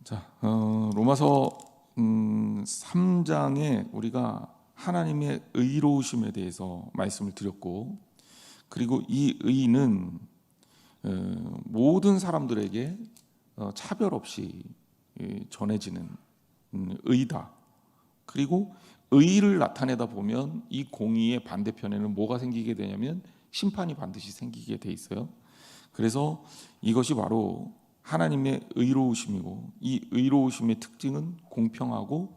자, 로마서 3장에 우리가 하나님의 의로우심에 대해서 말씀을 드렸고, 그리고 이 의는 모든 사람들에게 차별 없이 전해지는 의다. 그리고 의를 나타내다 보면 이 공의의 반대편에는 뭐가 생기게 되냐면 심판이 반드시 생기게 돼 있어요. 그래서 이것이 바로 하나님의 의로우심이고, 이 의로우심의 특징은 공평하고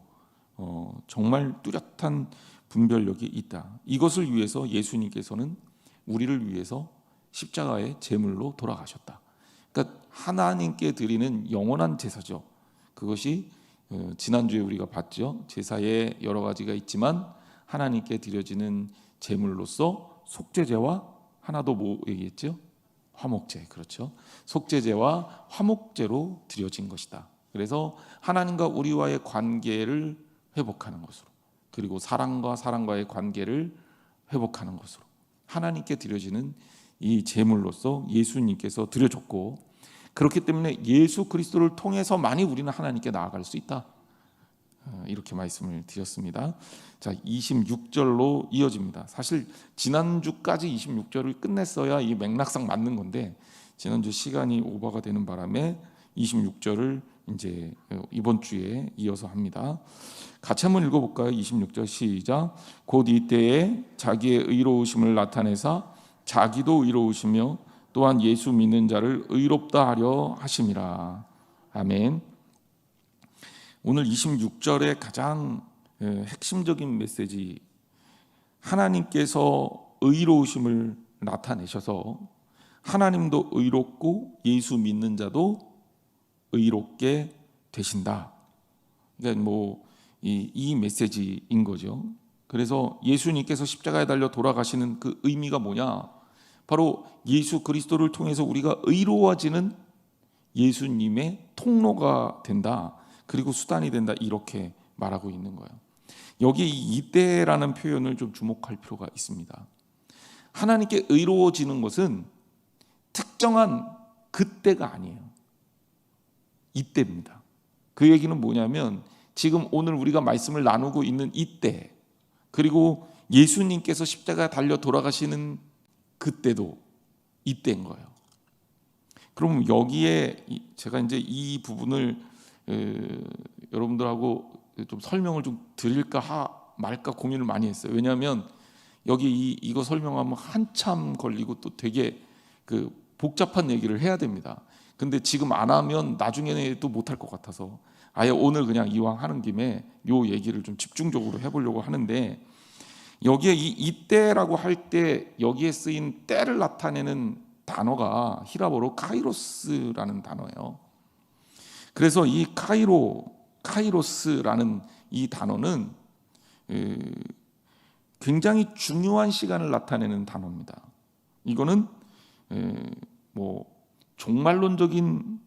정말 뚜렷한 분별력이 있다. 이것을 위해서 예수님께서는 우리를 위해서 십자가의 제물로 돌아가셨다. 그러니까 하나님께 드리는 영원한 제사죠. 그것이 지난주에 우리가 봤죠. 제사에 여러 가지가 있지만 하나님께 드려지는 제물로서 속죄제와 하나 더 뭐 얘기했죠? 화목제. 그렇죠. 속죄제와 화목제로 드려진 것이다. 그래서 하나님과 우리와의 관계를 회복하는 것으로, 그리고 사랑과 사랑과의 관계를 회복하는 것으로 하나님께 드려지는 이 제물로서 예수님께서 드려졌고, 그렇기 때문에 예수 그리스도를 통해서만이 우리는 하나님께 나아갈 수 있다. 이렇게 말씀을 드렸습니다. 자, 26절로 이어집니다. 사실 지난주까지 26절을 끝냈어야 이 맥락상 맞는 건데, 지난주 시간이 오버가 되는 바람에 26절을 이제 이번 주에 이어서 합니다. 같이 한번 읽어볼까요? 26절 시작. 곧 이때에 자기의 의로우심을 나타내사 자기도 의로우시며 또한 예수 믿는 자를 의롭다 하려 하심이라. 아멘. 오늘 26절의 가장 핵심적인 메시지, 하나님께서 의로우심을 나타내셔서 하나님도 의롭고 예수 믿는 자도 의롭게 되신다. 그러니까 이 메시지인 거죠. 그래서 예수님께서 십자가에 달려 돌아가시는 그 의미가 뭐냐? 바로 예수 그리스도를 통해서 우리가 의로워지는 예수님의 통로가 된다. 그리고 수단이 된다. 이렇게 말하고 있는 거예요. 여기 이때라는 표현을 좀 주목할 필요가 있습니다. 하나님께 의로워지는 것은 특정한 그때가 아니에요. 이때입니다. 그 얘기는 뭐냐면 지금 오늘 우리가 말씀을 나누고 있는 이때, 그리고 예수님께서 십자가에 달려 돌아가시는 그때도 이때인 거예요. 그럼 여기에 제가 이제 이 부분을 여러분들하고 좀 설명을 좀 드릴까 말까 고민을 많이 했어요. 왜냐하면 여기 이거 설명하면 한참 걸리고 또 되게 그 복잡한 얘기를 해야 됩니다. 근데 지금 안 하면 나중에도 못할 것 같아서 아예 오늘 그냥 이왕 하는 김에 요 얘기를 좀 집중적으로 해보려고 하는데, 여기에 이때라고 할 때 여기에 쓰인 때를 나타내는 단어가 히라보로 카이로스라는 단어예요. 그래서 이 카이로스라는 이 단어는 굉장히 중요한 시간을 나타내는 단어입니다. 이거는 종말론적인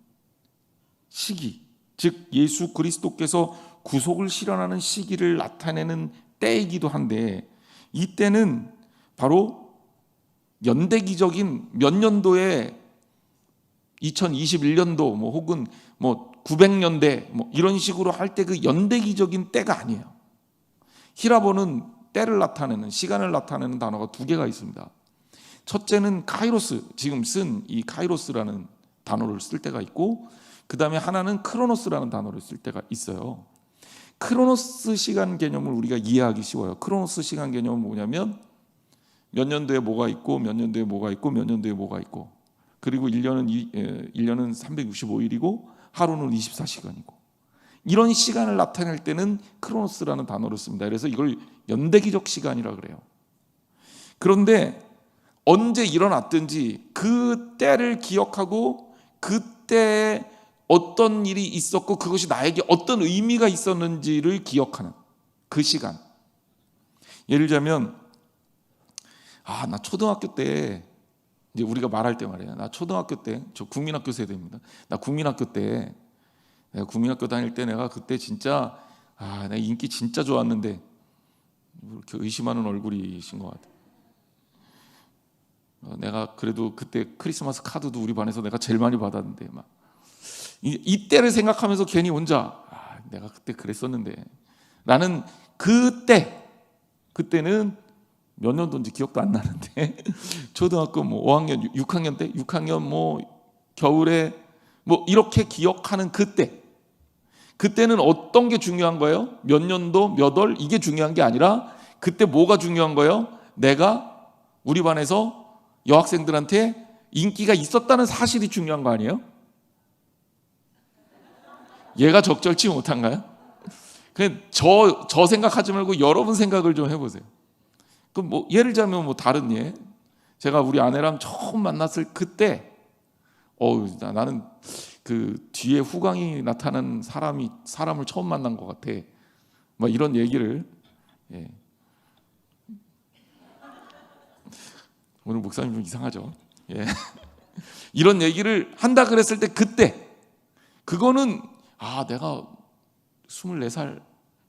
시기, 즉 예수 그리스도께서 구속을 실현하는 시기를 나타내는 때이기도 한데, 이 때는 바로 연대기적인 몇 년도에 2021년도 혹은 900년대 이런 식으로 할 때 그 연대기적인 때가 아니에요. 히라보는 때를 나타내는, 시간을 나타내는 단어가 두 개가 있습니다. 첫째는 카이로스, 지금 쓴 이 카이로스라는 단어를 쓸 때가 있고, 그 다음에 하나는 크로노스라는 단어를 쓸 때가 있어요. 크로노스 시간 개념을 우리가 이해하기 쉬워요. 크로노스 시간 개념은 뭐냐면 몇 년도에 뭐가 있고 몇 년도에 뭐가 있고 몇 년도에 뭐가 있고, 그리고 1년은 365일이고 하루는 24시간이고, 이런 시간을 나타낼 때는 크로노스라는 단어를 씁니다. 그래서 이걸 연대기적 시간이라 그래요. 그런데 언제 일어났든지 그 때를 기억하고 그때에 어떤 일이 있었고 그것이 나에게 어떤 의미가 있었는지를 기억하는 그 시간. 예를 들자면 나 초등학교 때, 이제 우리가 말할 때 말이에요. 나 초등학교 때, 저 국민학교 세대입니다. 나 국민학교 때, 내가 국민학교 다닐 때 내가 그때 진짜 내가 인기 진짜 좋았는데, 이렇게 의심하는 얼굴이신 것 같아요. 내가 그래도 그때 크리스마스 카드도 우리 반에서 내가 제일 많이 받았는데 이 때를 생각하면서 괜히 혼자 내가 그때 그랬었는데 라는 그때는 몇 년도인지 기억도 안 나는데 초등학교 뭐 5학년, 6학년 때 6학년 뭐 겨울에 뭐 이렇게 기억하는 그때는 어떤 게 중요한 거예요? 몇 년도 몇 월 이게 중요한 게 아니라 그때 뭐가 중요한 거예요? 내가 우리 반에서 여학생들한테 인기가 있었다는 사실이 중요한 거 아니에요? 얘가 적절치 못한가요? 그냥 저 생각하지 말고 여러분 생각을 좀 해보세요. 그럼 뭐 예를 들자면 뭐 다른 예, 제가 우리 아내랑 처음 만났을 그때, 나는 그 뒤에 후광이 나타난 사람을 처음 만난 것 같아. 막 이런 얘기를 예. 오늘 목사님 좀 이상하죠? 예. 이런 얘기를 한다 그랬을 때 그거는 내가 24살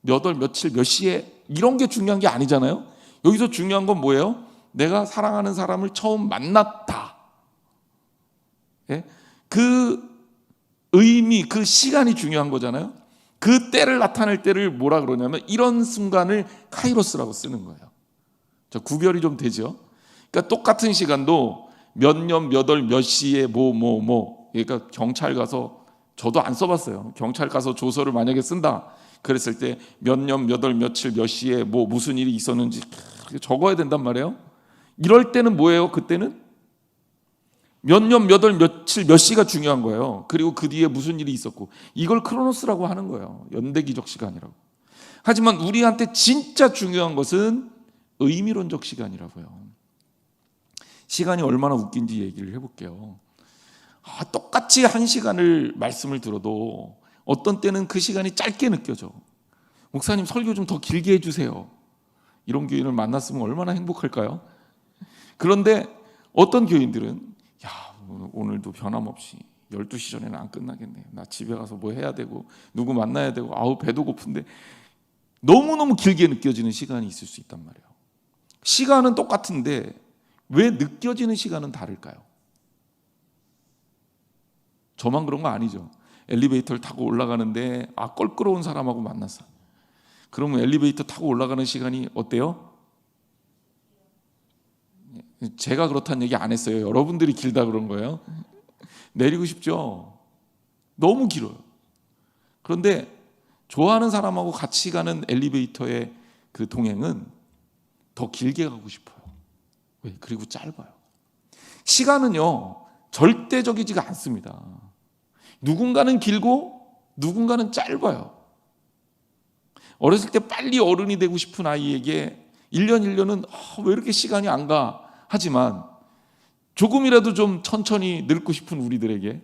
몇 월 며칠 몇 시에 이런 게 중요한 게 아니잖아요. 여기서 중요한 건 뭐예요? 내가 사랑하는 사람을 처음 만났다. 예? 그 의미, 그 시간이 중요한 거잖아요. 그 때를 나타낼 때를 뭐라 그러냐면 이런 순간을 카이로스라고 쓰는 거예요. 구별이 좀 되죠. 그러니까 똑같은 시간도 몇 년, 몇 월, 몇 시에 그러니까 경찰 가서 저도 안 써봤어요. 경찰 가서 조서를 만약에 쓴다 그랬을 때 몇 년, 몇 월, 며칠, 몇 시에 무슨 일이 있었는지 적어야 된단 말이에요. 이럴 때는 뭐예요? 그때는 몇 년, 몇 월, 며칠, 몇 시가 중요한 거예요. 그리고 그 뒤에 무슨 일이 있었고 이걸 크로노스라고 하는 거예요. 연대기적 시간이라고. 하지만 우리한테 진짜 중요한 것은 의미론적 시간이라고요. 시간이 얼마나 웃긴지 얘기를 해볼게요. 똑같이 한 시간을 말씀을 들어도 어떤 때는 그 시간이 짧게 느껴져. 목사님 설교 좀 더 길게 해주세요. 이런 교인을 만났으면 얼마나 행복할까요? 그런데 어떤 교인들은 오늘도 변함없이 12시 전에는 안 끝나겠네. 나 집에 가서 뭐 해야 되고 누구 만나야 되고 배도 고픈데 너무너무 길게 느껴지는 시간이 있을 수 있단 말이에요. 시간은 똑같은데 왜 느껴지는 시간은 다를까요? 저만 그런 거 아니죠. 엘리베이터를 타고 올라가는데 껄끄러운 사람하고 만났어. 그러면 엘리베이터 타고 올라가는 시간이 어때요? 제가 그렇다는 얘기 안 했어요. 여러분들이 길다 그런 거예요. 내리고 싶죠? 너무 길어요. 그런데 좋아하는 사람하고 같이 가는 엘리베이터의 그 동행은 더 길게 가고 싶어요. 왜? 그리고 짧아요. 시간은요 절대적이지가 않습니다. 누군가는 길고 누군가는 짧아요. 어렸을 때 빨리 어른이 되고 싶은 아이에게 1년 1년은 왜 이렇게 시간이 안 가? 하지만 조금이라도 좀 천천히 늙고 싶은 우리들에게,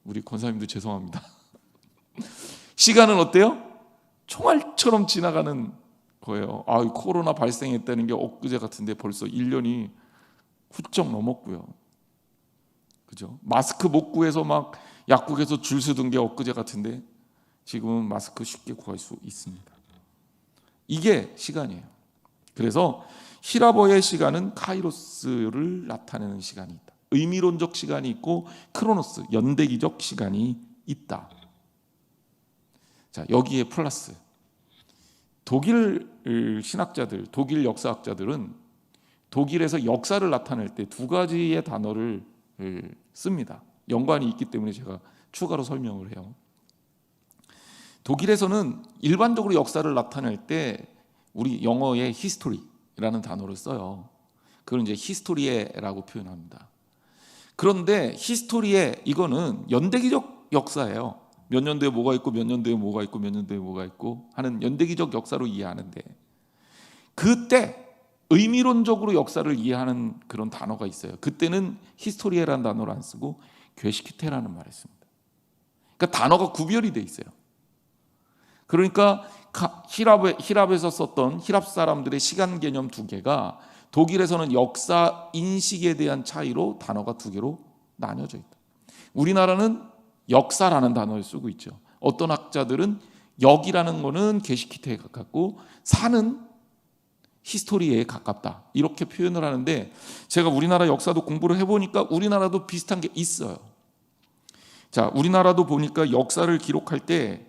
우리 권사님도 죄송합니다. 시간은 어때요? 총알처럼 지나가는 거예요. 코로나 발생했다는 게 엊그제 같은데 벌써 1년이 훌쩍 넘었고요. 그죠? 마스크 못 구해서 막 약국에서 줄 서던 게 엊그제 같은데 지금은 마스크 쉽게 구할 수 있습니다. 이게 시간이에요. 그래서 히라보의 시간은 카이로스를 나타내는 시간이 있다. 의미론적 시간이 있고 크로노스, 연대기적 시간이 있다. 자, 여기에 플러스 독일 신학자들, 독일 역사학자들은 독일에서 역사를 나타낼 때 두 가지의 단어를 씁니다. 연관이 있기 때문에 제가 추가로 설명을 해요. 독일에서는 일반적으로 역사를 나타낼 때 우리 영어의 히스토리라는 단어를 써요. 그걸 이제 히스토리에라고 표현합니다. 그런데 히스토리에 이거는 연대기적 역사예요. 몇 년도에 뭐가 있고 몇 년도에 뭐가 있고 몇 년도에 뭐가 있고 하는 연대기적 역사로 이해하는데, 그때 의미론적으로 역사를 이해하는 그런 단어가 있어요. 그때는 히스토리에라는 단어를 안 쓰고 괴시키테라는 말을 씁니다. 그러니까 단어가 구별이 돼 있어요. 그러니까 히랍에서 썼던 히랍 사람들의 시간 개념 두 개가 독일에서는 역사 인식에 대한 차이로 단어가 두 개로 나뉘어져 있다. 우리나라는 역사라는 단어를 쓰고 있죠. 어떤 학자들은 역이라는 거는 게시키테에 가깝고 사는 히스토리에 가깝다 이렇게 표현을 하는데, 제가 우리나라 역사도 공부를 해보니까 우리나라도 비슷한 게 있어요. 자, 우리나라도 보니까 역사를 기록할 때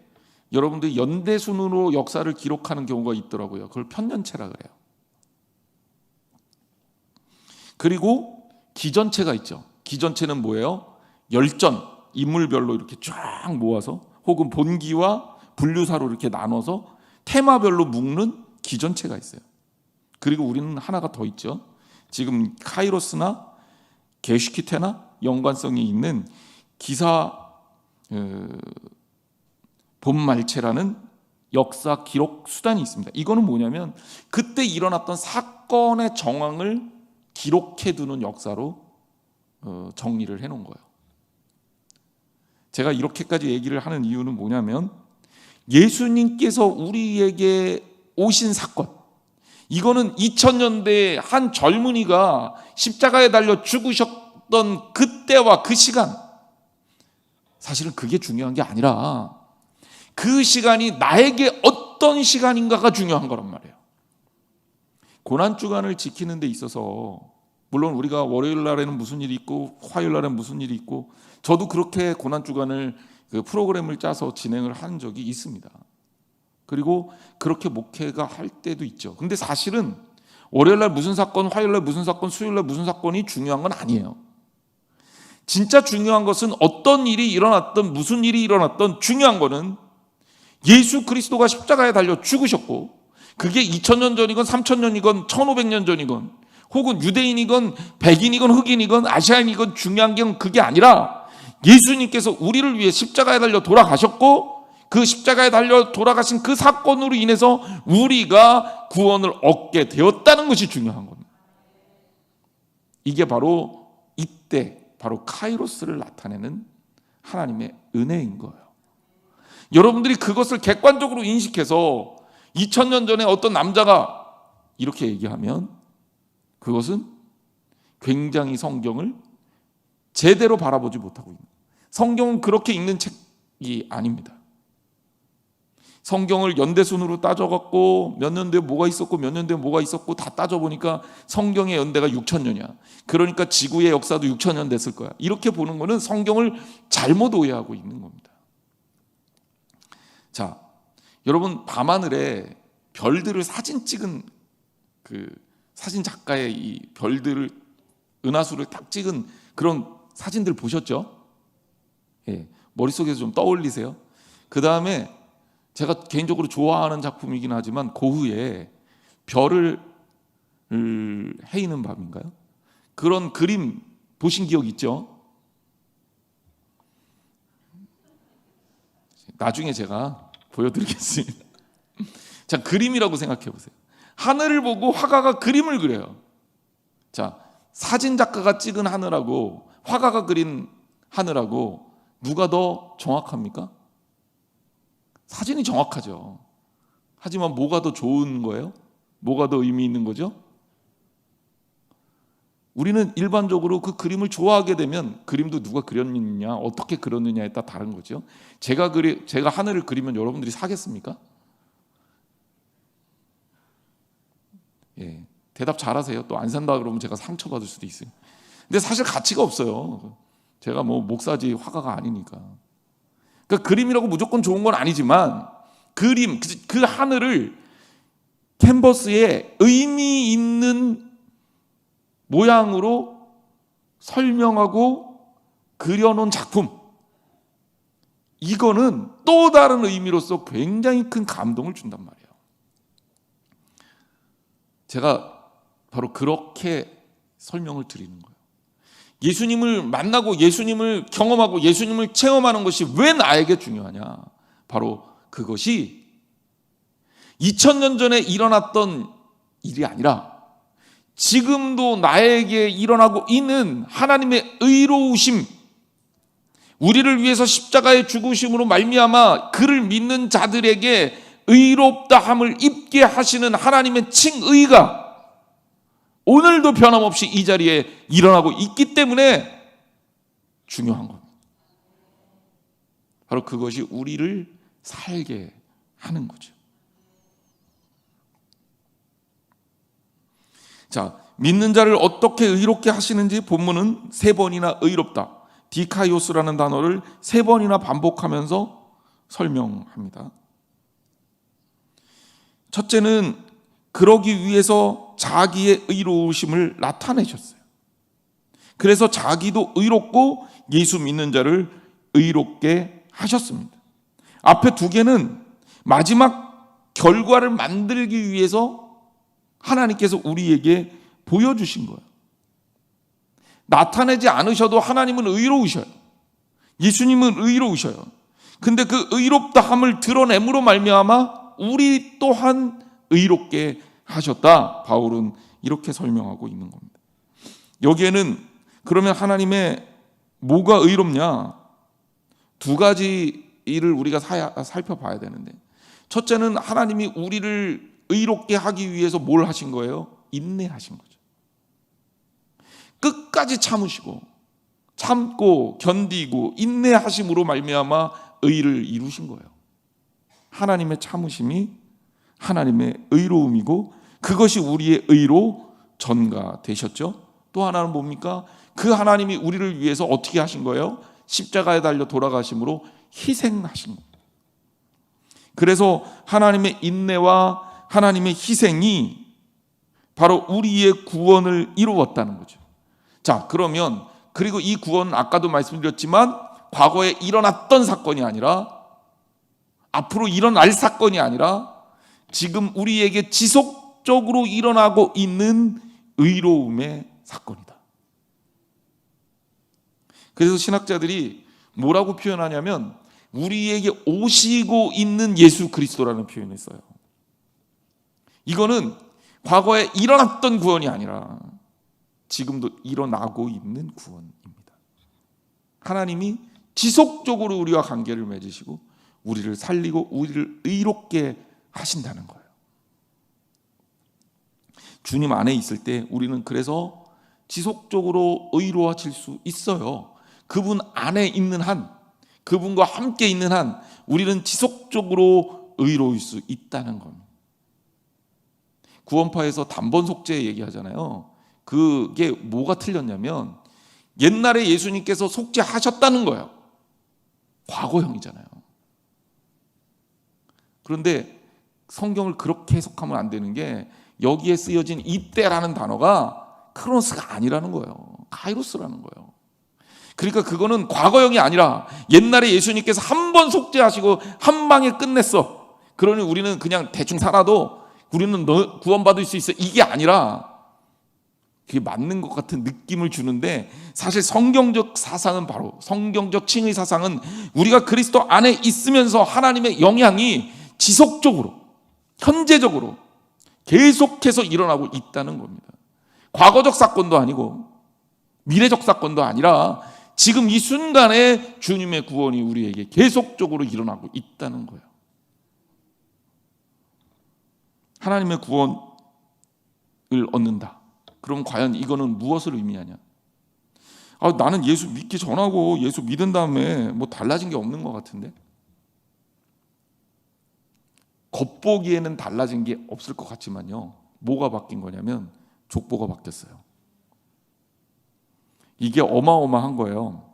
여러분들 연대순으로 역사를 기록하는 경우가 있더라고요. 그걸 편년체라 그래요. 그리고 기전체가 있죠. 기전체는 뭐예요? 열전, 인물별로 이렇게 쫙 모아서 혹은 본기와 분류사로 이렇게 나눠서 테마별로 묶는 기전체가 있어요. 그리고 우리는 하나가 더 있죠. 지금 카이로스나 게슈키테나 연관성이 있는 기사 본말체라는 역사 기록 수단이 있습니다. 이거는 뭐냐면 그때 일어났던 사건의 정황을 기록해 두는 역사로 정리를 해놓은 거예요. 제가 이렇게까지 얘기를 하는 이유는 뭐냐면 예수님께서 우리에게 오신 사건, 이거는 2000년대에 한 젊은이가 십자가에 달려 죽으셨던 그때와 그 시간, 사실은 그게 중요한 게 아니라 그 시간이 나에게 어떤 시간인가가 중요한 거란 말이에요. 고난주간을 지키는 데 있어서 물론 우리가 월요일 날에는 무슨 일이 있고 화요일 날에는 무슨 일이 있고, 저도 그렇게 고난주간을 그 프로그램을 짜서 진행을 한 적이 있습니다. 그리고 그렇게 목회가 할 때도 있죠. 근데 사실은 월요일 날 무슨 사건, 화요일 날 무슨 사건, 수요일 날 무슨 사건이 중요한 건 아니에요. 진짜 중요한 것은 어떤 일이 일어났든 무슨 일이 일어났든 중요한 거는 예수 그리스도가 십자가에 달려 죽으셨고, 그게 2000년 전이건 3000년이건 1500년 전이건 혹은 유대인이건 백인이건 흑인이건 아시아인이건 중요한 게 그게 아니라 예수님께서 우리를 위해 십자가에 달려 돌아가셨고, 그 십자가에 달려 돌아가신 그 사건으로 인해서 우리가 구원을 얻게 되었다는 것이 중요한 겁니다. 이게 바로 이때 바로 카이로스를 나타내는 하나님의 은혜인 거예요. 여러분들이 그것을 객관적으로 인식해서 2000년 전에 어떤 남자가 이렇게 얘기하면 그것은 굉장히 성경을 제대로 바라보지 못하고 있는, 성경은 그렇게 읽는 책이 아닙니다. 성경을 연대순으로 따져갖고 몇 년도에 뭐가 있었고 몇 년도에 뭐가 있었고 다 따져보니까 성경의 연대가 6000년이야. 그러니까 지구의 역사도 6000년 됐을 거야. 이렇게 보는 거는 성경을 잘못 오해하고 있는 겁니다. 자, 여러분, 밤하늘에 별들을 사진 찍은 그 사진 작가의 이 별들을, 은하수를 딱 찍은 그런 사진들 보셨죠? 예, 머릿속에서 좀 떠올리세요. 그 다음에 제가 개인적으로 좋아하는 작품이긴 하지만 고흐의 별을 헤이는 밤인가요? 그런 그림 보신 기억 있죠? 나중에 제가 보여드리겠습니다. 자, 그림이라고 생각해 보세요. 하늘을 보고 화가가 그림을 그려요. 자, 사진 작가가 찍은 하늘하고 화가가 그린 하늘하고 누가 더 정확합니까? 사진이 정확하죠. 하지만 뭐가 더 좋은 거예요? 뭐가 더 의미 있는 거죠? 우리는 일반적으로 그 그림을 좋아하게 되면 그림도 누가 그렸느냐, 어떻게 그렸느냐에 따라 다른 거죠. 제가 하늘을 그리면 여러분들이 사겠습니까? 예, 대답 잘하세요. 또 안 산다 그러면 제가 상처받을 수도 있어요. 근데 사실 가치가 없어요. 제가 뭐 목사지 화가가 아니니까. 그러니까 그림이라고 무조건 좋은 건 아니지만 그림, 그 하늘을 캔버스에 의미 있는 모양으로 설명하고 그려놓은 작품, 이거는 또 다른 의미로서 굉장히 큰 감동을 준단 말이에요. 제가 바로 그렇게 설명을 드리는 거예요. 예수님을 만나고 예수님을 경험하고 예수님을 체험하는 것이 왜 나에게 중요하냐? 바로 그것이 2000년 전에 일어났던 일이 아니라 지금도 나에게 일어나고 있는 하나님의 의로우심, 우리를 위해서 십자가의 죽으심으로 말미암아 그를 믿는 자들에게 의롭다함을 입게 하시는 하나님의 칭의가 오늘도 변함없이 이 자리에 일어나고 있기 때문에 중요한 겁니다. 바로 그것이 우리를 살게 하는 거죠. 자, 믿는 자를 어떻게 의롭게 하시는지 본문은 3번이나 의롭다, 디카이오스라는 단어를 3번이나 반복하면서 설명합니다. 첫째는 그러기 위해서 자기의 의로우심을 나타내셨어요. 그래서 자기도 의롭고 예수 믿는 자를 의롭게 하셨습니다. 앞에 2개는 마지막 결과를 만들기 위해서 하나님께서 우리에게 보여주신 거예요. 나타내지 않으셔도 하나님은 의로우셔요. 예수님은 의로우셔요. 근데 그 의롭다함을 드러냄으로 말미암아 우리 또한 의롭게 하셨다. 바울은 이렇게 설명하고 있는 겁니다. 여기에는 그러면 하나님의 뭐가 의롭냐? 2가지 일을 우리가 살펴봐야 되는데, 첫째는 하나님이 우리를 의롭게 하기 위해서 뭘 하신 거예요? 인내하신 거죠. 끝까지 참으시고 참고 견디고 인내하심으로 말미암아 의를 이루신 거예요. 하나님의 참으심이 하나님의 의로움이고 그것이 우리의 의로 전가되셨죠. 또 하나는 뭡니까? 그 하나님이 우리를 위해서 어떻게 하신 거예요? 십자가에 달려 돌아가심으로 희생하신 거예요. 그래서 하나님의 인내와 하나님의 희생이 바로 우리의 구원을 이루었다는 거죠. 자, 그러면 그리고 이 구원은 아까도 말씀드렸지만 과거에 일어났던 사건이 아니라 앞으로 일어날 사건이 아니라 지금 우리에게 지속적으로 일어나고 있는 의로움의 사건이다. 그래서 신학자들이 뭐라고 표현하냐면 우리에게 오시고 있는 예수 그리스도라는 표현을 써요. 이거는 과거에 일어났던 구원이 아니라 지금도 일어나고 있는 구원입니다. 하나님이 지속적으로 우리와 관계를 맺으시고 우리를 살리고 우리를 의롭게 하신다는 거예요. 주님 안에 있을 때 우리는 그래서 지속적으로 의로워질 수 있어요. 그분 안에 있는 한, 그분과 함께 있는 한 우리는 지속적으로 의로울 수 있다는 겁니다. 구원파에서 단번 속죄 얘기하잖아요. 그게 뭐가 틀렸냐면 옛날에 예수님께서 속죄하셨다는 거예요. 과거형이잖아요. 그런데 성경을 그렇게 해석하면 안 되는 게 여기에 쓰여진 이때라는 단어가 크로노스가 아니라는 거예요. 카이로스라는 거예요. 그러니까 그거는 과거형이 아니라 옛날에 예수님께서 한 번 속죄하시고 한 방에 끝냈어. 그러니 우리는 그냥 대충 살아도 우리는 구원받을 수 있어. 이게 아니라 그게 맞는 것 같은 느낌을 주는데 사실 성경적 사상은 바로 성경적 칭의 사상은 우리가 그리스도 안에 있으면서 하나님의 영향이 지속적으로 현재적으로 계속해서 일어나고 있다는 겁니다. 과거적 사건도 아니고 미래적 사건도 아니라 지금 이 순간에 주님의 구원이 우리에게 계속적으로 일어나고 있다는 거예요. 하나님의 구원을 얻는다. 그럼 과연 이거는 무엇을 의미하냐? 나는 예수 믿기 전하고 예수 믿은 다음에 뭐 달라진 게 없는 것 같은데? 겉보기에는 달라진 게 없을 것 같지만요. 뭐가 바뀐 거냐면 족보가 바뀌었어요. 이게 어마어마한 거예요.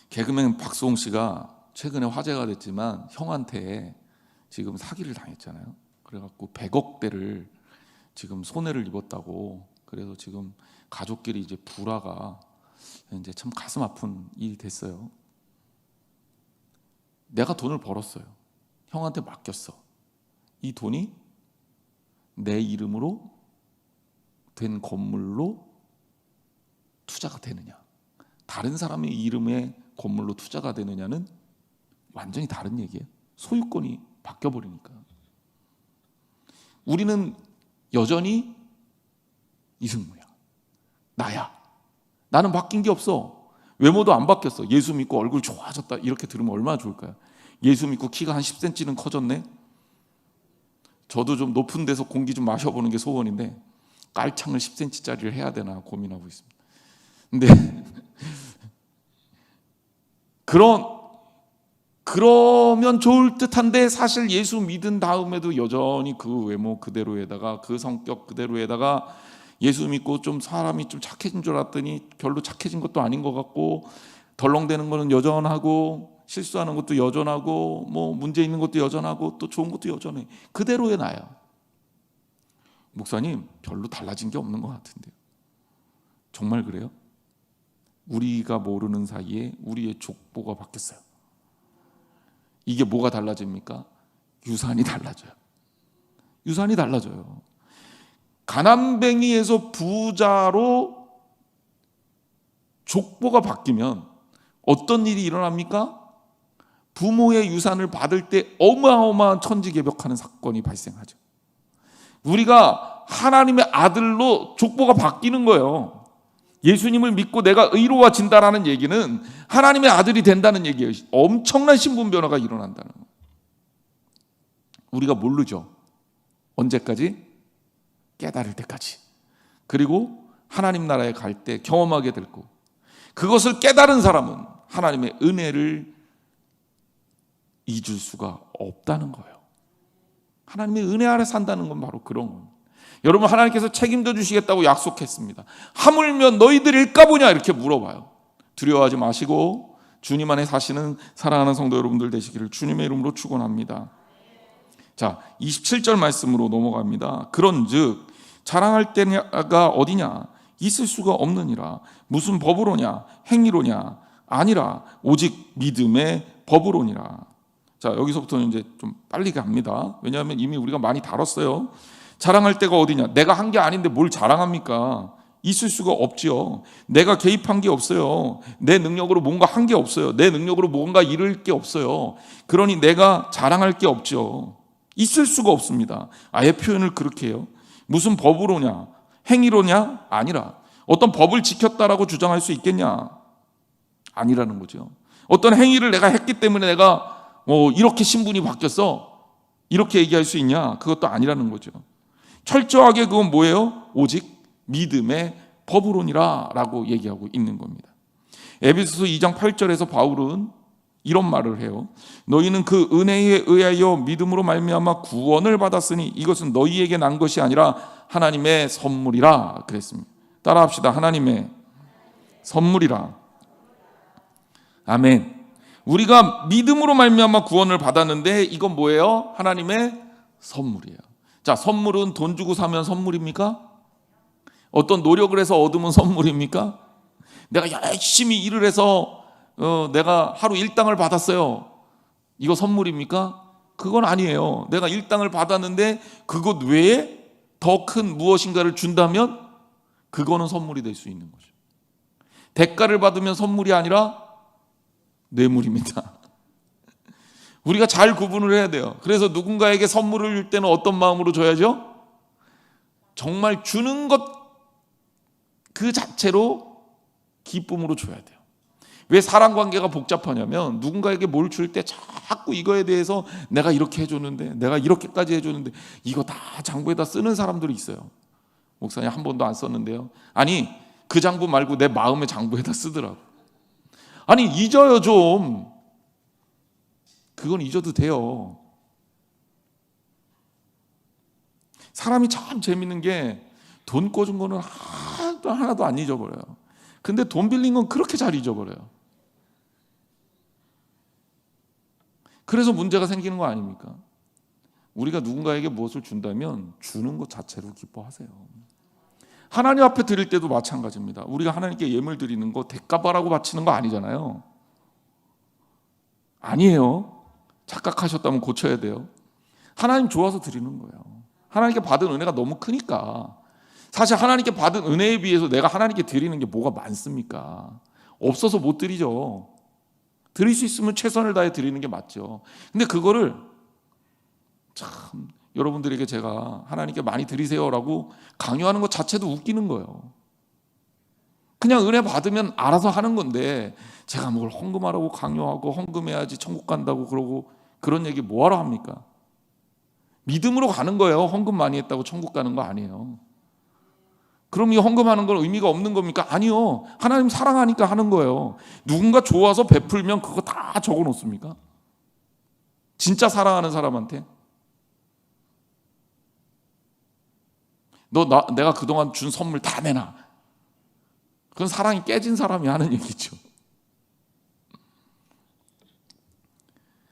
개그맨 박수홍 씨가 최근에 화제가 됐지만 형한테 지금 사기를 당했잖아요. 그래갖고 100억대를 지금 손해를 입었다고. 그래서 지금 가족끼리 이제 불화가 이제 참 가슴 아픈 일이 됐어요. 내가 돈을 벌었어요. 형한테 맡겼어. 이 돈이 내 이름으로 된 건물로 투자가 되느냐, 다른 사람의 이름의 건물로 투자가 되느냐는 완전히 다른 얘기예요. 소유권이 바뀌어버리니까. 우리는 여전히 이승무야, 나야. 나는 바뀐 게 없어. 외모도 안 바뀌었어. 예수 믿고 얼굴 좋아졌다 이렇게 들으면 얼마나 좋을까요? 예수 믿고 키가 한 10cm는 커졌네. 저도 좀 높은 데서 공기 좀 마셔보는 게 소원인데 깔창을 10cm짜리를 해야 되나 고민하고 있습니다. 근데 그러면 좋을 듯한데 사실 예수 믿은 다음에도 여전히 그 외모 그대로에다가 그 성격 그대로에다가 예수 믿고 좀 사람이 좀 착해진 줄 알았더니 별로 착해진 것도 아닌 것 같고, 덜렁대는 거는 여전하고, 실수하는 것도 여전하고, 뭐 문제 있는 것도 여전하고, 또 좋은 것도 여전해. 그대로의 나야. 목사님, 별로 달라진 게 없는 것 같은데요. 정말 그래요? 우리가 모르는 사이에 우리의 족보가 바뀌었어요. 이게 뭐가 달라집니까? 유산이 달라져요. 유산이 달라져요. 가난뱅이에서 부자로 족보가 바뀌면 어떤 일이 일어납니까? 부모의 유산을 받을 때 어마어마한 천지개벽하는 사건이 발생하죠. 우리가 하나님의 아들로 족보가 바뀌는 거예요. 예수님을 믿고 내가 의로워진다라는 얘기는 하나님의 아들이 된다는 얘기예요. 엄청난 신분 변화가 일어난다는 거예요. 우리가 모르죠. 언제까지? 깨달을 때까지. 그리고 하나님 나라에 갈 때 경험하게 될 거고, 그것을 깨달은 사람은 하나님의 은혜를 잊을 수가 없다는 거예요. 하나님의 은혜 아래 산다는 건 바로 그런 겁니다. 여러분, 하나님께서 책임져 주시겠다고 약속했습니다. 하물며 너희들일까 보냐 이렇게 물어봐요. 두려워하지 마시고 주님 안에 사시는 사랑하는 성도 여러분들 되시기를 주님의 이름으로 축원합니다. 자, 27절 말씀으로 넘어갑니다. 그런즉 자랑할 때가 어디냐? 있을 수가 없느니라. 무슨 법으로냐? 행위로냐? 아니라 오직 믿음의 법으로니라. 자, 여기서부터는 이제 좀 빨리 갑니다. 왜냐하면 이미 우리가 많이 다뤘어요. 자랑할 때가 어디냐? 내가 한 게 아닌데 뭘 자랑합니까? 있을 수가 없지요. 내가 개입한 게 없어요. 내 능력으로 뭔가 한 게 없어요. 내 능력으로 뭔가 이룰 게 없어요. 그러니 내가 자랑할 게 없죠. 있을 수가 없습니다. 아예 표현을 그렇게 해요. 무슨 법으로냐? 행위로냐? 아니라. 어떤 법을 지켰다라고 주장할 수 있겠냐? 아니라는 거죠. 어떤 행위를 내가 했기 때문에 내가 이렇게 신분이 바뀌었어, 이렇게 얘기할 수 있냐? 그것도 아니라는 거죠. 철저하게 그건 뭐예요? 오직 믿음의 법으로니라 라고 얘기하고 있는 겁니다. 에베소서 2장 8절에서 바울은 이런 말을 해요. 너희는 그 은혜에 의하여 믿음으로 말미암아 구원을 받았으니 이것은 너희에게 난 것이 아니라 하나님의 선물이라 그랬습니다. 따라합시다. 하나님의 선물이라. 아멘. 우리가 믿음으로 말미암아 구원을 받았는데 이건 뭐예요? 하나님의 선물이에요. 자, 선물은 돈 주고 사면 선물입니까? 어떤 노력을 해서 얻으면 선물입니까? 내가 열심히 일을 해서 내가 하루 일당을 받았어요. 이거 선물입니까? 그건 아니에요. 내가 일당을 받았는데 그것 외에 더 큰 무엇인가를 준다면 그거는 선물이 될 수 있는 거죠. 대가를 받으면 선물이 아니라 뇌물입니다. 우리가 잘 구분을 해야 돼요. 그래서 누군가에게 선물을 줄 때는 어떤 마음으로 줘야죠? 정말 주는 것 그 자체로 기쁨으로 줘야 돼요. 왜 사람 관계가 복잡하냐면 누군가에게 뭘 줄 때 자꾸 이거에 대해서 내가 이렇게 해줬는데, 내가 이렇게까지 해줬는데, 이거 다 장부에다 쓰는 사람들이 있어요. 목사님 한 번도 안 썼는데요. 아니, 그 장부 말고 내 마음의 장부에다 쓰더라고. 아니, 잊어요 좀. 그건 잊어도 돼요. 사람이 참 재밌는 게 돈 꿔준 거는 하나도 안 잊어버려요. 근데 돈 빌린 건 그렇게 잘 잊어버려요. 그래서 문제가 생기는 거 아닙니까? 우리가 누군가에게 무엇을 준다면 주는 것 자체로 기뻐하세요. 하나님 앞에 드릴 때도 마찬가지입니다. 우리가 하나님께 예물 드리는 거 대가바라고 바치는 거 아니잖아요. 아니에요. 착각하셨다면 고쳐야 돼요. 하나님 좋아서 드리는 거예요. 하나님께 받은 은혜가 너무 크니까. 사실 하나님께 받은 은혜에 비해서 내가 하나님께 드리는 게 뭐가 많습니까? 없어서 못 드리죠. 드릴 수 있으면 최선을 다해 드리는 게 맞죠. 근데 그거를 참 여러분들에게 제가 하나님께 많이 드리세요라고 강요하는 것 자체도 웃기는 거예요. 그냥 은혜 받으면 알아서 하는 건데 제가 뭘 헌금하라고 강요하고 헌금해야지 천국 간다고 그러고 그런 얘기 뭐하러 합니까? 믿음으로 가는 거예요. 헌금 많이 했다고 천국 가는 거 아니에요. 그럼 이 헌금하는 건 의미가 없는 겁니까? 아니요. 하나님 사랑하니까 하는 거예요. 누군가 좋아서 베풀면 그거 다 적어 놓습니까? 진짜 사랑하는 사람한테. 내가 그동안 준 선물 다 내놔. 그건 사랑이 깨진 사람이 하는 얘기죠.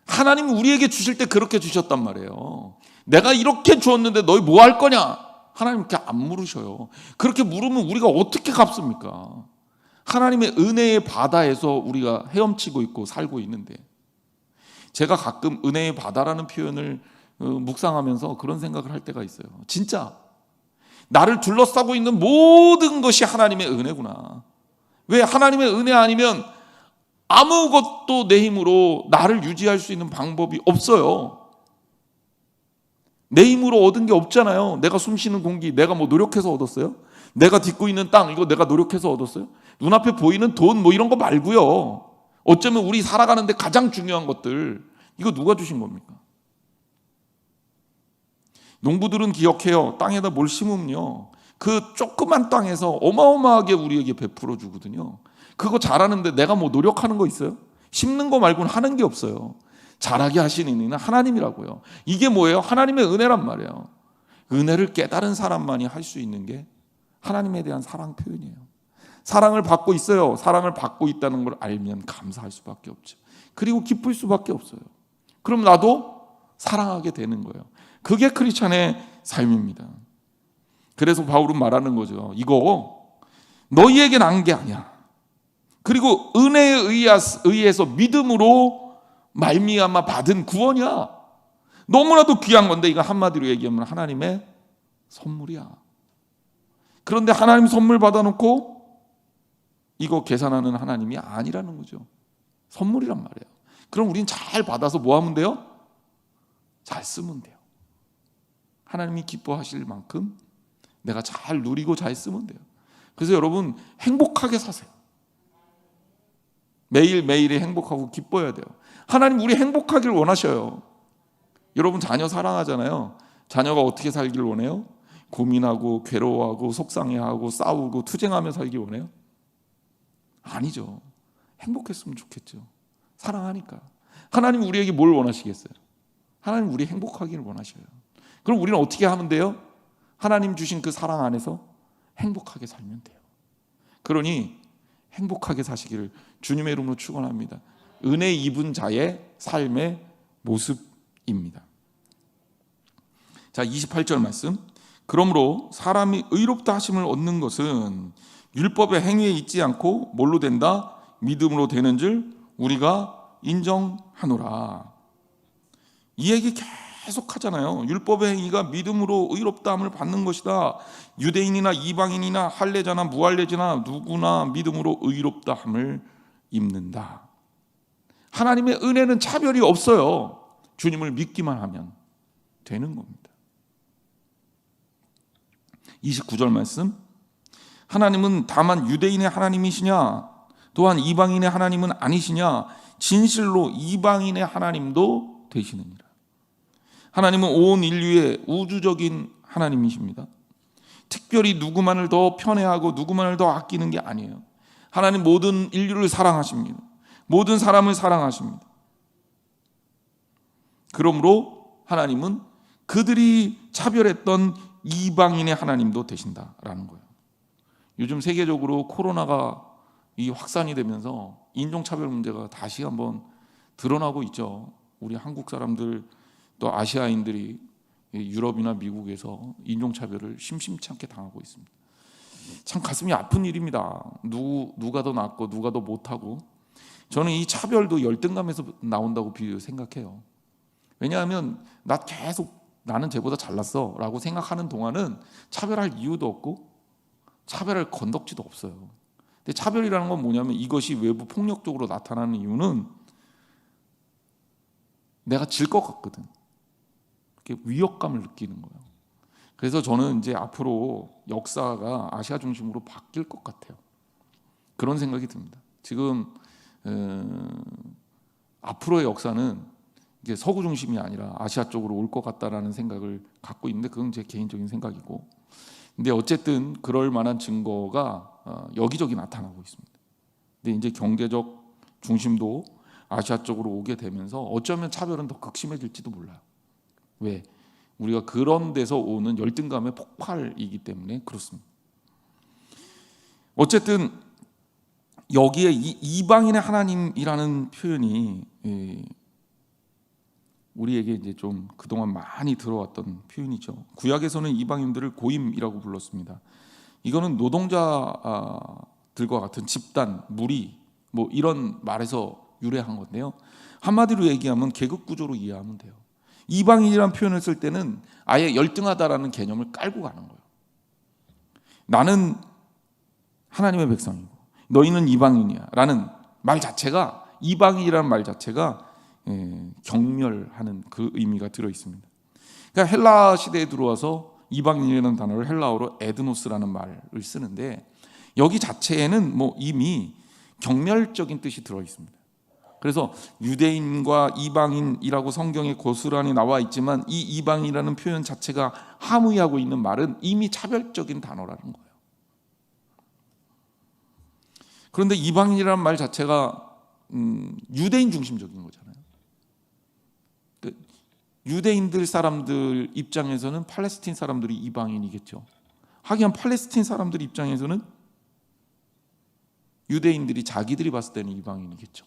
하나님은 우리에게 주실 때 그렇게 주셨단 말이에요. 내가 이렇게 주었는데 너희 뭐 할 거냐? 하나님 그렇게 안 물으셔요. 그렇게 물으면 우리가 어떻게 갚습니까? 하나님의 은혜의 바다에서 우리가 헤엄치고 있고 살고 있는데, 제가 가끔 은혜의 바다라는 표현을 묵상하면서 그런 생각을 할 때가 있어요. 진짜 나를 둘러싸고 있는 모든 것이 하나님의 은혜구나. 왜? 하나님의 은혜 아니면 아무것도 내 힘으로 나를 유지할 수 있는 방법이 없어요. 내 힘으로 얻은 게 없잖아요. 내가 숨 쉬는 공기 내가 뭐 노력해서 얻었어요? 내가 딛고 있는 땅 이거 내가 노력해서 얻었어요? 눈앞에 보이는 돈 뭐 이런 거 말고요. 어쩌면 우리 살아가는데 가장 중요한 것들, 이거 누가 주신 겁니까? 농부들은 기억해요. 땅에다 뭘 심으면요, 그 조그만 땅에서 어마어마하게 우리에게 베풀어 주거든요. 그거 잘하는데 내가 뭐 노력하는 거 있어요? 심는 거 말고는 하는 게 없어요. 잘하게 하시는 이는 하나님이라고요. 이게 뭐예요? 하나님의 은혜란 말이에요. 은혜를 깨달은 사람만이 할 수 있는 게 하나님에 대한 사랑 표현이에요. 사랑을 받고 있어요. 사랑을 받고 있다는 걸 알면 감사할 수밖에 없죠. 그리고 기쁠 수밖에 없어요. 그럼 나도 사랑하게 되는 거예요. 그게 크리스찬의 삶입니다. 그래서 바울은 말하는 거죠. 이거 너희에게 난 게 아니야. 그리고 은혜에 의해서 믿음으로 말미암아 받은 구원이야. 너무나도 귀한 건데, 이거 한마디로 얘기하면 하나님의 선물이야. 그런데 하나님 선물 받아놓고 이거 계산하는 하나님이 아니라는 거죠. 선물이란 말이에요. 그럼 우린 잘 받아서 뭐 하면 돼요? 잘 쓰면 돼요. 하나님이 기뻐하실 만큼 내가 잘 누리고 잘 쓰면 돼요. 그래서 여러분 행복하게 사세요. 매일매일이 행복하고 기뻐야 돼요. 하나님 우리 행복하길 원하셔요. 여러분 자녀 사랑하잖아요. 자녀가 어떻게 살길 원해요? 고민하고 괴로워하고 속상해하고 싸우고 투쟁하며 살기 원해요? 아니죠. 행복했으면 좋겠죠. 사랑하니까. 하나님 우리에게 뭘 원하시겠어요? 하나님 우리 행복하기를 원하셔요. 그럼 우리는 어떻게 하면 돼요? 하나님 주신 그 사랑 안에서 행복하게 살면 돼요. 그러니 행복하게 사시기를 주님의 이름으로 축원합니다. 은혜 입은 자의 삶의 모습입니다. 자, 28절 말씀. 그러므로 사람이 의롭다 하심을 얻는 것은 율법의 행위에 있지 않고 뭘로 된다? 믿음으로 되는 줄 우리가 인정하노라. 이 얘기 계속 하잖아요. 율법의 행위가 믿음으로 의롭다함을 받는 것이다. 유대인이나 이방인이나 할례자나 무할례자나 누구나 믿음으로 의롭다함을 입는다. 하나님의 은혜는 차별이 없어요. 주님을 믿기만 하면 되는 겁니다. 29절 말씀. 하나님은 다만 유대인의 하나님이시냐? 또한 이방인의 하나님은 아니시냐? 진실로 이방인의 하나님도 되시느니라. 하나님은 온 인류의 우주적인 하나님이십니다. 특별히 누구만을 더 편애하고 누구만을 더 아끼는 게 아니에요. 하나님 모든 인류를 사랑하십니다. 모든 사람을 사랑하십니다. 그러므로 하나님은 그들이 차별했던 이방인의 하나님도 되신다라는 거예요. 요즘 세계적으로 코로나가 이 확산이 되면서 인종차별 문제가 다시 한번 드러나고 있죠. 우리 한국 사람들 또 아시아인들이 유럽이나 미국에서 인종차별을 심심치 않게 당하고 있습니다. 참 가슴이 아픈 일입니다. 누가 더 낫고 누가 더 못하고. 저는 이 차별도 열등감에서 나온다고 생각해요. 왜냐하면 나는 쟤보다 잘났어 라고 생각하는 동안은 차별할 이유도 없고 차별할 건덕지도 없어요. 근데 차별이라는 건 뭐냐면 이것이 외부 폭력적으로 나타나는 이유는 내가 질 것 같거든. 그렇게 위협감을 느끼는 거예요. 그래서 저는 이제 앞으로 역사가 아시아 중심으로 바뀔 것 같아요. 그런 생각이 듭니다. 지금 앞으로의 역사는 이제 서구 중심이 아니라 아시아 쪽으로 올 것 같다라는 생각을 갖고 있는데 그건 제 개인적인 생각이고, 근데 어쨌든 그럴 만한 증거가 여기저기 나타나고 있습니다. 근데 이제 경제적 중심도 아시아 쪽으로 오게 되면서 어쩌면 차별은 더 극심해질지도 몰라요. 왜? 우리가 그런 데서 오는 열등감의 폭발이기 때문에 그렇습니다. 어쨌든 여기에 이방인의 하나님이라는 표현이 우리에게 이제 좀 그동안 많이 들어왔던 표현이죠. 구약에서는 이방인들을 고임이라고 불렀습니다. 이거는 노동자들과 같은 집단, 무리 뭐 이런 말에서 유래한 건데요. 한마디로 얘기하면 계급 구조로 이해하면 돼요. 이방인이라는 표현을 쓸 때는 아예 열등하다라는 개념을 깔고 가는 거예요. 나는 하나님의 백성이고 너희는 이방인이야 라는 말 자체가, 이방인이라는 말 자체가 경멸하는 그 의미가 들어 있습니다. 그러니까 헬라 시대에 들어와서 이방인이라는 단어를 헬라어로 에드노스라는 말을 쓰는데, 여기 자체에는 뭐 이미 경멸적인 뜻이 들어 있습니다. 그래서 유대인과 이방인이라고 성경에 고스란히 나와 있지만 이 이방인이라는 표현 자체가 함의하고 있는 말은 이미 차별적인 단어라는 거예요. 그런데 이방인이라는 말 자체가 유대인 중심적인 거잖아요. 유대인들 사람들 입장에서는 팔레스틴 사람들이 이방인이겠죠. 하긴 팔레스틴 사람들 입장에서는 유대인들이 자기들이 봤을 때는 이방인이겠죠.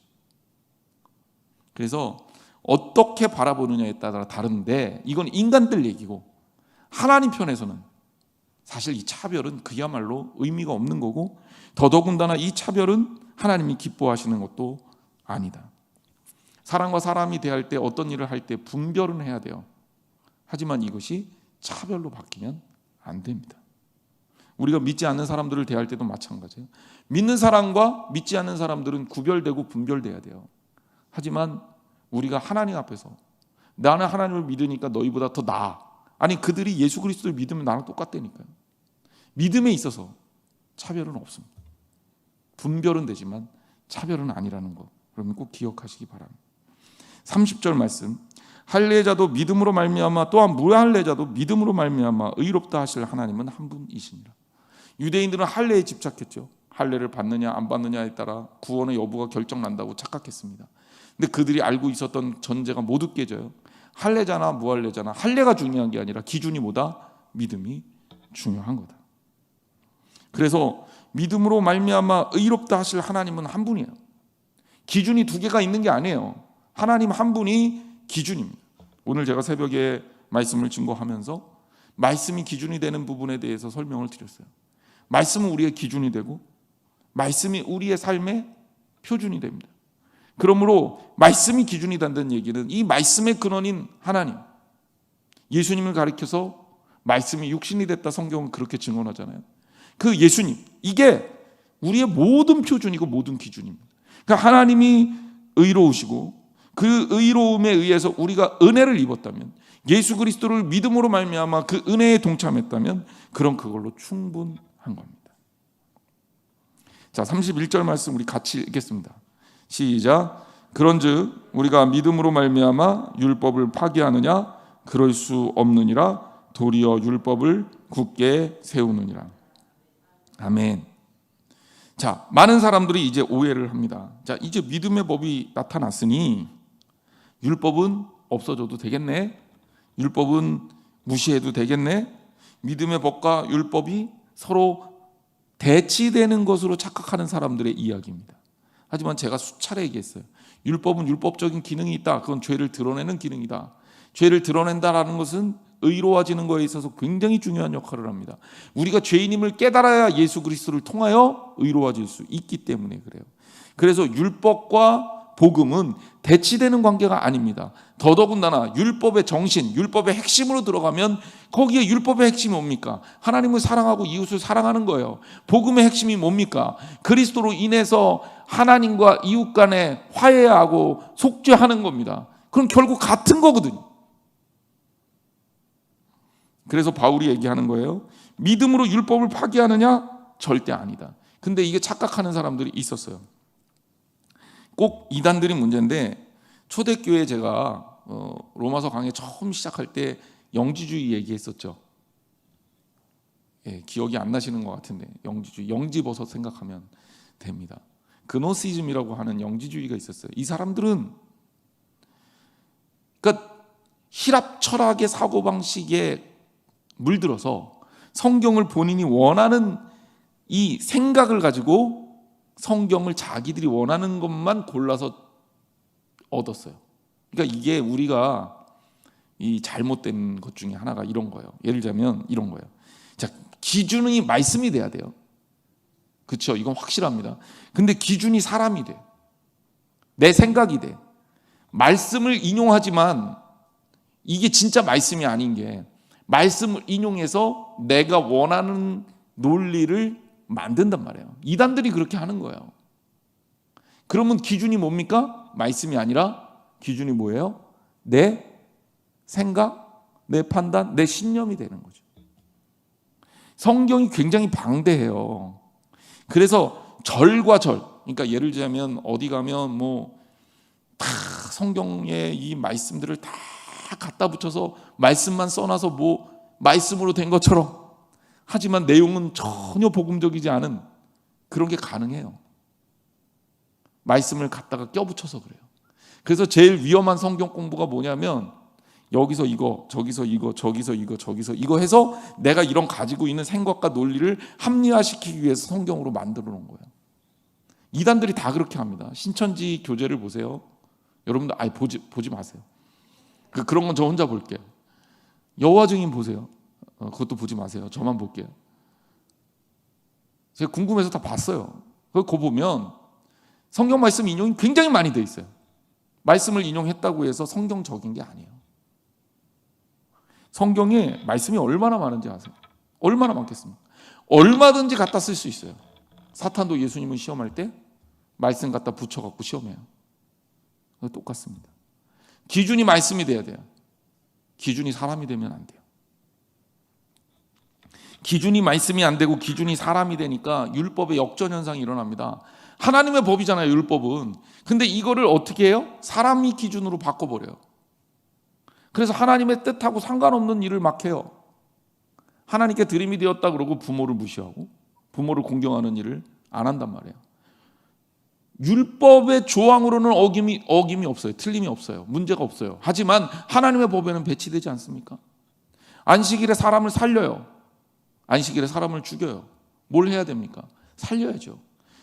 그래서 어떻게 바라보느냐에 따라 다른데, 이건 인간들 얘기고, 하나님 편에서는 사실 이 차별은 그야말로 의미가 없는 거고, 더더군다나 이 차별은 하나님이 기뻐하시는 것도 아니다. 사람과 사람이 대할 때, 어떤 일을 할 때 분별은 해야 돼요. 하지만 이것이 차별로 바뀌면 안 됩니다. 우리가 믿지 않는 사람들을 대할 때도 마찬가지예요. 믿는 사람과 믿지 않는 사람들은 구별되고 분별돼야 돼요. 하지만 우리가 하나님 앞에서 나는 하나님을 믿으니까 너희보다 더 나아, 아니 그들이 예수 그리스도를 믿으면 나랑 똑같다니까요. 믿음에 있어서 차별은 없습니다. 분별은 되지만 차별은 아니라는 거, 여러분 꼭 기억하시기 바랍니다. 30절 말씀, 할례자도 믿음으로 말미암아 또한 무할례자도 믿음으로 말미암아 의롭다 하실 하나님은 한 분이시니라. 유대인들은 할례에 집착했죠. 할례를 받느냐 안 받느냐에 따라 구원의 여부가 결정난다고 착각했습니다. 근데 그들이 알고 있었던 전제가 모두 깨져요. 할례자나 무할례자나 할례가 중요한 게 아니라 기준이 뭐다? 믿음이 중요한 거다. 그래서 믿음으로 말미암아 의롭다 하실 하나님은 한 분이에요. 기준이 두 개가 있는 게 아니에요. 하나님 한 분이 기준입니다. 오늘 제가 새벽에 말씀을 증거하면서 말씀이 기준이 되는 부분에 대해서 설명을 드렸어요. 말씀은 우리의 기준이 되고 말씀이 우리의 삶의 표준이 됩니다. 그러므로 말씀이 기준이 된다는 얘기는 이 말씀의 근원인 하나님, 예수님을 가리켜서 말씀이 육신이 됐다, 성경은 그렇게 증언하잖아요. 그 예수님, 이게 우리의 모든 표준이고 모든 기준입니다. 그러니까 하나님이 의로우시고 그 의로움에 의해서 우리가 은혜를 입었다면, 예수 그리스도를 믿음으로 말미암아 그 은혜에 동참했다면 그럼 그걸로 충분한 겁니다. 자, 31절 말씀 우리 같이 읽겠습니다. 시작. 그런즉 우리가 믿음으로 말미암아 율법을 파기하느냐? 그럴 수 없느니라. 도리어 율법을 굳게 세우느니라. 아멘. 자, 많은 사람들이 이제 오해를 합니다. 자, 이제 믿음의 법이 나타났으니 율법은 없어져도 되겠네. 율법은 무시해도 되겠네. 믿음의 법과 율법이 서로 대치되는 것으로 착각하는 사람들의 이야기입니다. 하지만 제가 수차례 얘기했어요. 율법은 율법적인 기능이 있다. 그건 죄를 드러내는 기능이다. 죄를 드러낸다라는 것은 의로워지는 것에 있어서 굉장히 중요한 역할을 합니다. 우리가 죄인임을 깨달아야 예수 그리스도를 통하여 의로워질 수 있기 때문에 그래요. 그래서 율법과 복음은 대치되는 관계가 아닙니다. 더더군다나 율법의 정신, 율법의 핵심으로 들어가면 거기에 율법의 핵심이 뭡니까? 하나님을 사랑하고 이웃을 사랑하는 거예요. 복음의 핵심이 뭡니까? 그리스도로 인해서 하나님과 이웃 간에 화해하고 속죄하는 겁니다. 그럼 결국 같은 거거든요. 그래서 바울이 얘기하는 거예요. 믿음으로 율법을 파기하느냐? 절대 아니다. 근데 이게 착각하는 사람들이 있었어요. 꼭 이단들이 문제인데, 초대교회 제가 로마서 강의 처음 시작할 때 영지주의 얘기했었죠. 예, 기억이 안 나시는 것 같은데, 영지주의, 영지버섯 생각하면 됩니다. 그노시즘이라고 하는 영지주의가 있었어요. 이 사람들은 그러니까 힐랍 철학의 사고방식에 물들어서 성경을 본인이 원하는 이 생각을 가지고 성경을 자기들이 원하는 것만 골라서 얻었어요. 그러니까 이게 우리가 이 잘못된 것 중에 하나가 이런 거예요. 예를 들자면 이런 거예요. 자, 기준이 말씀이 돼야 돼요. 그렇죠? 이건 확실합니다. 근데 기준이 사람이 돼. 내 생각이 돼. 말씀을 인용하지만 이게 진짜 말씀이 아닌 게 말씀을 인용해서 내가 원하는 논리를 만든단 말이에요. 이단들이 그렇게 하는 거예요. 그러면 기준이 뭡니까? 말씀이 아니라 기준이 뭐예요? 내 생각, 내 판단, 내 신념이 되는 거죠. 성경이 굉장히 방대해요. 그래서 절과 절, 그러니까 예를 들자면 어디 가면 다 성경의 이 말씀들을 다 갖다 붙여서 말씀만 써놔서 말씀으로 된 것처럼 하지만 내용은 전혀 복음적이지 않은 그런 게 가능해요. 말씀을 갖다가 껴붙여서 그래요. 그래서 제일 위험한 성경 공부가 뭐냐면 여기서 이거, 저기서 이거, 저기서 이거, 저기서 이거 해서 내가 이런 가지고 있는 생각과 논리를 합리화시키기 위해서 성경으로 만들어 놓은 거예요. 이단들이 다 그렇게 합니다. 신천지 교재를 보세요. 여러분들 아예 보지 마세요. 그런 건 저 혼자 볼게요. 여호와 증인 보세요. 그것도 보지 마세요. 저만 볼게요. 제가 궁금해서 다 봤어요. 그거 보면 성경 말씀 인용이 굉장히 많이 돼 있어요. 말씀을 인용했다고 해서 성경적인 게 아니에요. 성경에 말씀이 얼마나 많은지 아세요? 얼마나 많겠습니까? 얼마든지 갖다 쓸 수 있어요. 사탄도 예수님을 시험할 때 말씀 갖다 붙여갖고 시험해요. 똑같습니다. 기준이 말씀이 돼야 돼요. 기준이 사람이 되면 안 돼요. 기준이 말씀이 안 되고 기준이 사람이 되니까 율법의 역전현상이 일어납니다. 하나님의 법이잖아요, 율법은. 근데 이거를 어떻게 해요? 사람이 기준으로 바꿔버려요. 그래서 하나님의 뜻하고 상관없는 일을 막 해요. 하나님께 드림이 되었다 그러고 부모를 무시하고 부모를 공경하는 일을 안 한단 말이에요. 율법의 조항으로는 어김이 없어요. 틀림이 없어요. 문제가 없어요. 하지만 하나님의 법에는 배치되지 않습니까? 안식일에 사람을 살려요. 안식일에 사람을 죽여요. 뭘 해야 됩니까? 살려야죠.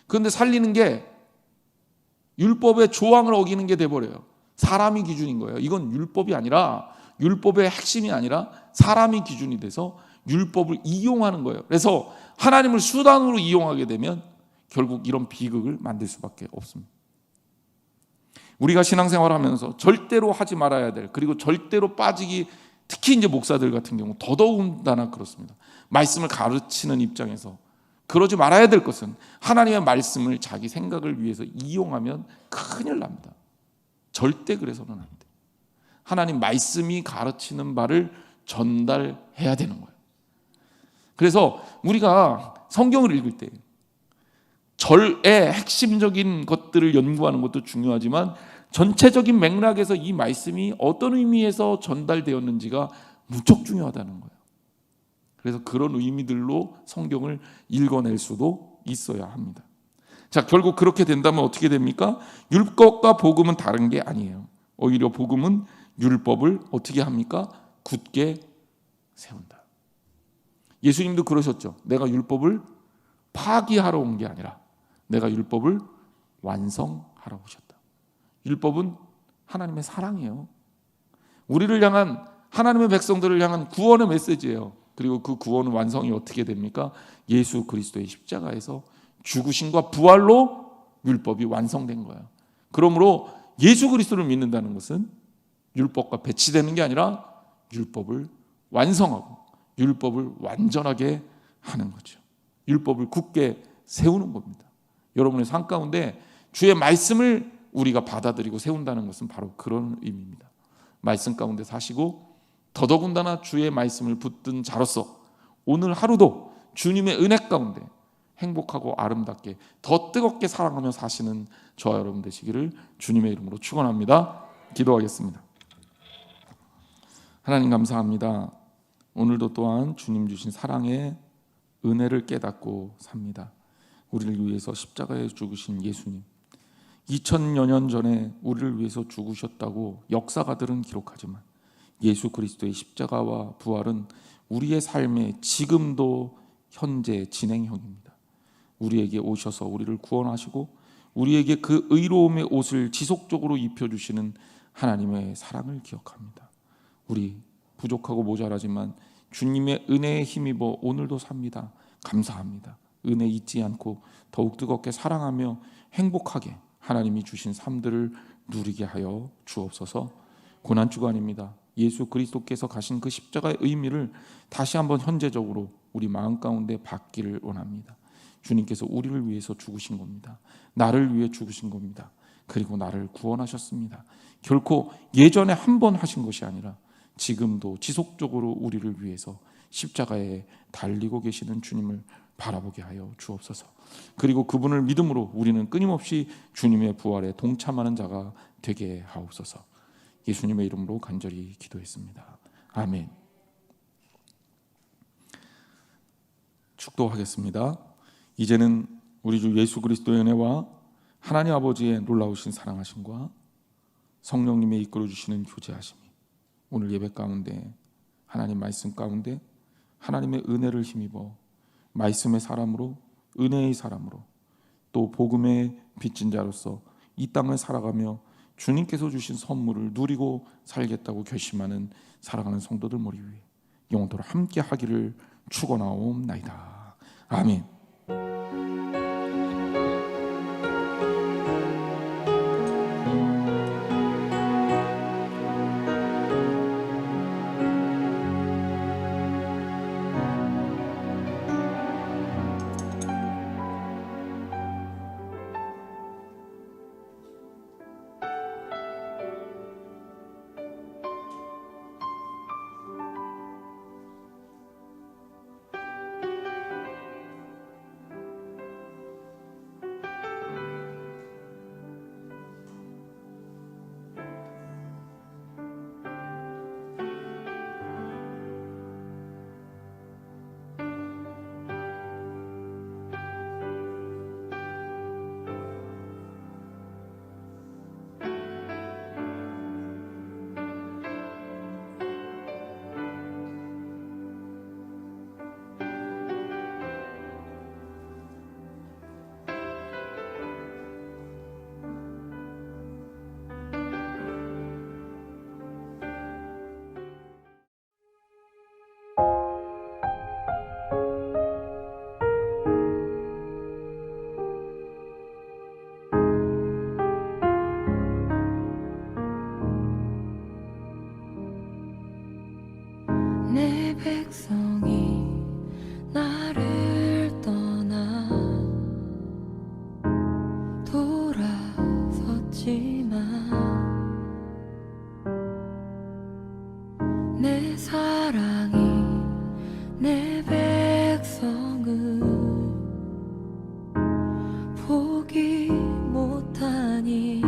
그런데 살리는 게 율법의 조항을 어기는 게 돼버려요. 사람이 기준인 거예요. 이건 율법이 아니라 율법의 핵심이 아니라 사람이 기준이 돼서 율법을 이용하는 거예요. 그래서 하나님을 수단으로 이용하게 되면 결국 이런 비극을 만들 수밖에 없습니다. 우리가 신앙생활을 하면서 절대로 하지 말아야 될, 그리고 절대로 빠지기, 특히 이제 목사들 같은 경우 더더군다나 그렇습니다. 말씀을 가르치는 입장에서 그러지 말아야 될 것은 하나님의 말씀을 자기 생각을 위해서 이용하면 큰일 납니다. 절대 그래서는 안 돼요. 하나님 말씀이 가르치는 바를 전달해야 되는 거예요. 그래서 우리가 성경을 읽을 때 절의 핵심적인 것들을 연구하는 것도 중요하지만 전체적인 맥락에서 이 말씀이 어떤 의미에서 전달되었는지가 무척 중요하다는 거예요. 그래서 그런 의미들로 성경을 읽어낼 수도 있어야 합니다. 자, 결국 그렇게 된다면 어떻게 됩니까? 율법과 복음은 다른 게 아니에요. 오히려 복음은 율법을 어떻게 합니까? 굳게 세운다. 예수님도 그러셨죠. 내가 율법을 파기하러 온 게 아니라 내가 율법을 완성하러 오셨다. 율법은 하나님의 사랑이에요. 우리를 향한, 하나님의 백성들을 향한 구원의 메시지예요. 그리고 그 구원의 완성이 어떻게 됩니까? 예수 그리스도의 십자가에서 죽으심과 부활로 율법이 완성된 거예요. 그러므로 예수 그리스도를 믿는다는 것은 율법과 배치되는 게 아니라 율법을 완성하고 율법을 완전하게 하는 거죠. 율법을 굳게 세우는 겁니다. 여러분의 삶 가운데 주의 말씀을 우리가 받아들이고 세운다는 것은 바로 그런 의미입니다. 말씀 가운데 사시고 더더군다나 주의 말씀을 붙든 자로서 오늘 하루도 주님의 은혜 가운데 행복하고 아름답게 더 뜨겁게 사랑하며 사시는 저와 여러분 되시기를 주님의 이름으로 축원합니다. 기도하겠습니다. 하나님 감사합니다. 오늘도 또한 주님 주신 사랑의 은혜를 깨닫고 삽니다. 우리를 위해서 십자가에 죽으신 예수님, 2000여 년 전에 우리를 위해서 죽으셨다고 역사가들은 기록하지만 예수 그리스도의 십자가와 부활은 우리의 삶에 지금도 현재 진행형입니다. 우리에게 오셔서 우리를 구원하시고 우리에게 그 의로움의 옷을 지속적으로 입혀주시는 하나님의 사랑을 기억합니다. 우리 부족하고 모자라지만 주님의 은혜에 힘입어 오늘도 삽니다. 감사합니다. 은혜 잊지 않고 더욱 뜨겁게 사랑하며 행복하게 하나님이 주신 삶들을 누리게 하여 주옵소서. 고난주간입니다. 예수 그리스도께서 가신 그 십자가의 의미를 다시 한번 현재적으로 우리 마음 가운데 받기를 원합니다. 주님께서 우리를 위해서 죽으신 겁니다. 나를 위해 죽으신 겁니다. 그리고 나를 구원하셨습니다. 결코 예전에 한 번 하신 것이 아니라 지금도 지속적으로 우리를 위해서 십자가에 달리고 계시는 주님을 바라보게 하여 주옵소서. 그리고 그분을 믿음으로 우리는 끊임없이 주님의 부활에 동참하는 자가 되게 하옵소서. 예수님의 이름으로 간절히 기도했습니다. 아멘. 축도하겠습니다. 이제는 우리 주 예수 그리스도의 은혜와 하나님 아버지의 놀라우신 사랑하심과 성령님의 이끌어 주시는 교제하심이 오늘 예배 가운데 하나님 말씀 가운데 하나님의 은혜를 힘입어 말씀의 사람으로 은혜의 사람으로 또 복음의 빚진 자로서 이 땅을 살아가며 주님께서 주신 선물을 누리고 살겠다고 결심하는 살아가는 성도들 머리 위에 영원토록 함께 하기를 축원하옵나이다. 아멘. 내 백성이 나를 떠나 돌아섰지만 내 사랑이 내 백성을 포기 못하니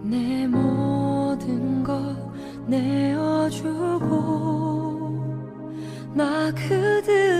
내 모든 것 내어주고 나 그들